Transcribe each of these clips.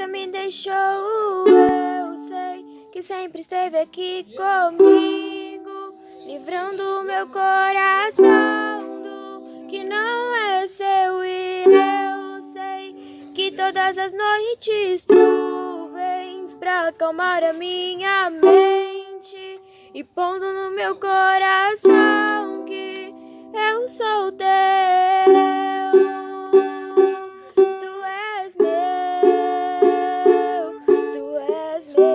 nunca me deixou. Eu sei que sempre esteve aqui comigo, livrando meu coração do que não é seu. E eu sei que todas as noites tu vens pra acalmar a minha mente e pondo no meu coração que eu sou teu. Tu és meu, tu és meu.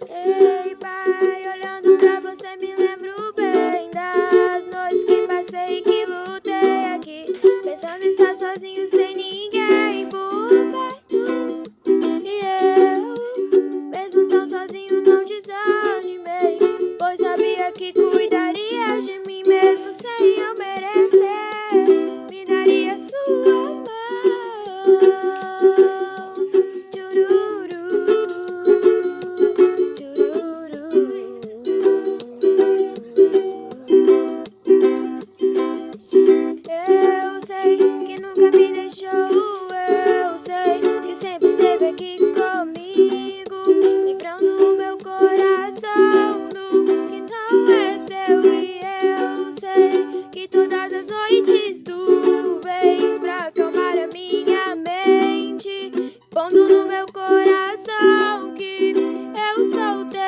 Ei, pai, olhando pra você me lembro bem das noites que passei e que lutei aqui, pensando em estar sozinho sem ninguém por perto. E eu, mesmo tão sozinho, não desanimei, pois sabia que cuidarias de mim mesmo sem eu merecer. Me daria sua mão. Tchururu, tchururu. Eu sei que nunca me deixou. Eu sei que sempre esteve aqui comigo, livrando o meu coração do que não é seu. E eu sei que todas as noites tu vens pra acalmar a minha mente, pondo no meu coração que eu sou teu.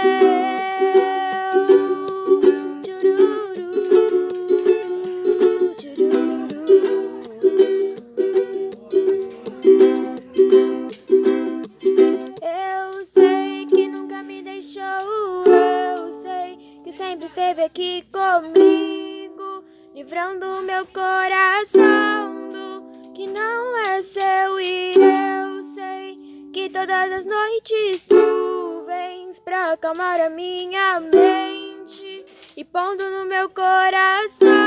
Tchururu, tchururu. Eu sei que nunca me deixou. Eu sei que sempre esteve aqui comigo, livrando meu coração do que não é seu. E eu sei que todas as noites tu vens pra acalmar a minha mente e pondo no meu coração